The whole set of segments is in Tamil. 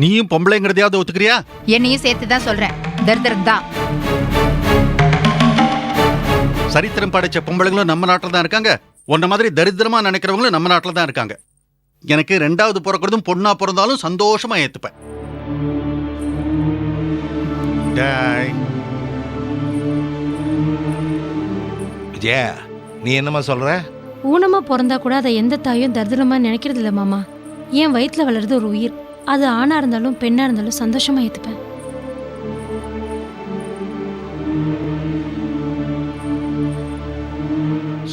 நீயும் பொம்பளைங்கிறதையாவது ஒத்துக்கிறியா? என்னையும் சேர்த்துதான் சொல்றேன், தரித்திரம் தான். சரித்திரம் படைச்ச பொம்பளைங்களும் நம்ம நாட்டில் தான் இருக்காங்க, உன்ன மாதிரி தரித்திரமா நினைக்கிறவங்களும் நம்ம நாட்டில் தான் இருக்காங்க. எனக்கு ரெண்டாவது பிறக்கிறதும் பொண்ணா பிறந்தாலும் சந்தோஷமா ஏத்துப்பேன். விஜயா, நீ என்னமா சொல்ற? ஊனமா பிறந்தா கூட அதை எந்த தாயும் தரித்திரமா நினைக்கிறது இல்ல மாமா. என் வயிற்றுல வளருது ஒரு உயிர், அது ஆணா இருந்தாலும் பெண்ணா இருந்தாலும் சந்தோஷமா ஏத்துப்பேன்.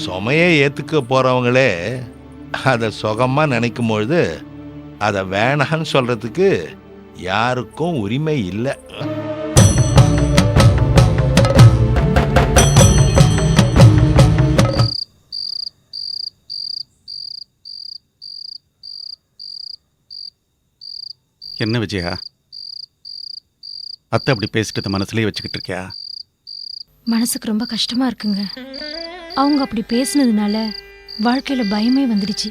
சுமையை ஏத்துக்க போறவங்களே அதை சுகமா நினைக்கும் பொழுது அதை வேணான்னு சொல்றதுக்கு யாருக்கும் உரிமை இல்லை. என்ன விஜயா, அத்தை அப்படி பேசிட்டு மனசுலயே வச்சுக்கிட்டு இருக்கியா? மனசுக்கு ரொம்ப கஷ்டமா இருக்குங்க. அவங்க அப்படி பேசுனதுனால வாழ்க்கையில பயமே வந்துடுச்சு.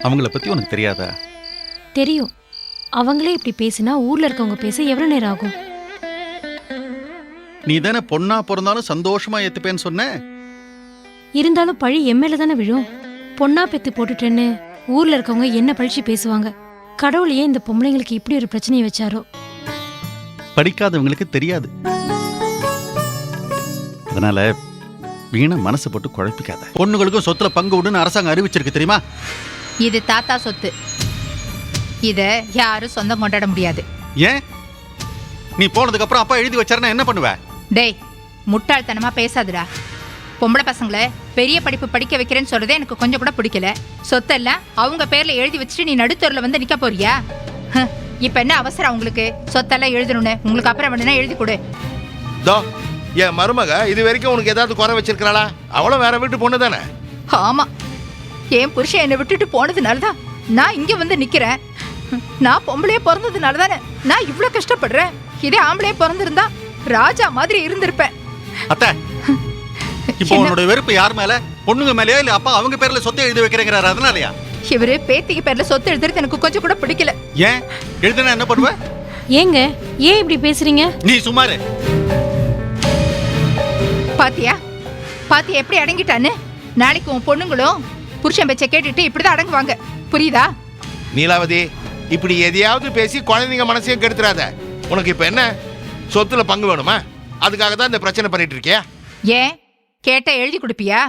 அவங்கள பத்தி உனக்கு தெரியாதா? தெரியும். அவங்களே இப்படி பேசினா ஊர்ல இருக்கவங்க பேச எவ்வளவு நேரம் ஆகும்? நீ தானே பொண்ணா பிறந்தாலும் சந்தோஷமா ஏத்துப்பேன்னு சொன்ன. இருந்தாலும் பழி எம்மையில தானே விழும். பொண்ணா பெத்து போட்டுட்டேன்னு ஊர்ல இருக்கவங்க என்ன பழிச்சு பேசுவாங்க. கடவுளையே இந்த பொம்பளைங்களுக்கு இப்படி ஒரு பிரச்சனையை வச்சாரோ? படிக்காதவங்களுக்கு தெரியாது, அதனால வீணா மனசு போட்டு குழப்பிக்காத. பொண்ணுகளுக்கும் சொத்துல பங்கு உண்டுன்னு அரசாங்கம் அறிவிச்சிருக்கு, தெரியுமா? இது தாத்தா சொத்து, இத யாரும் சொந்தம் கொண்டாட முடியாது. ஏன்? நீ போனதுக்கு அப்புறம் அப்பா எழுதி வச்சாருன்னா என்ன பண்ணுவ? டேய், முட்டாள்தனமா பேசாதுடா. பொம்பளை பசங்களை பெரிய படிப்பு படிக்க வைக்கிறேன்னு சொல்றதே எனக்கு கொஞ்சம் கூட பிடிக்கல. சொத்தெல்லாம் அவங்க பேர்ல எழுதி வச்சுட்டு நீ நடுத்தூர்ல வந்து நிக்க போறியா? இப்ப என்ன அவசரம் உங்களுக்கு? சொத்தெல்லாம் எழுதணும்னு உங்களுக்கு அப்புறம் வேணும்னா எழுதி கொடு. என் மருமக இது வரைக்கும் உனக்கு ஏதாவது குறை வச்சிருக்காளா? அவளும் வேற வீட்டு பொண்ணு தானே? ஆமா, என் புருஷன் என்னை விட்டுட்டு போனதுனாலதான் நான் இங்க வந்து நிக்கிறேன். நான் பொம்பளையே பிறந்ததுனால தானே நான் இவ்வளவு கஷ்டப்படுறேன். இதே ஆம்பளையே பிறந்திருந்தா ராஜா மாதிரி இருந்திருப்பேன். அத்தை, இப்போ உன்னோட வெறுப்பு யார் மேல? பொண்ணுங்க மேலயா இல்ல அப்பா அவங்க பேர்ல சொத்தை எழுதி வைக்கிறேங்கிறாரு அதனாலயா? இவரு பேத்திக்கு பேர்ல சொத்து எழுதுறது எனக்கு கொஞ்சம் கூட பிடிக்கல. ஏன்? எழுதுனா என்ன பண்ணுவ? ஏங்க ஏன் இப்படி பேசுறீங்க? நீ சுமாரு. பாத்தியா பாத்தியா எப்படி அடங்கிட்டான்னு? நாளைக்கு உன் பொண்ணுங்களும் புருஷன் பேச்ச கேட்டுட்டு இப்படிதான் அடங்குவாங்க, புரியுதா? நீலாவதி, இப்படி எதையாவது பேசி குழந்தைங்க மனசையும் கெடுத்துறாத. உனக்கு இப்ப என்ன சொத்துல பங்கு வேணுமா? அதுக்காக தான் இந்த பிரச்சனை பண்ணிட்டு இருக்கியா? ஏன் கேட்ட எழுதி கொடுப்பியா?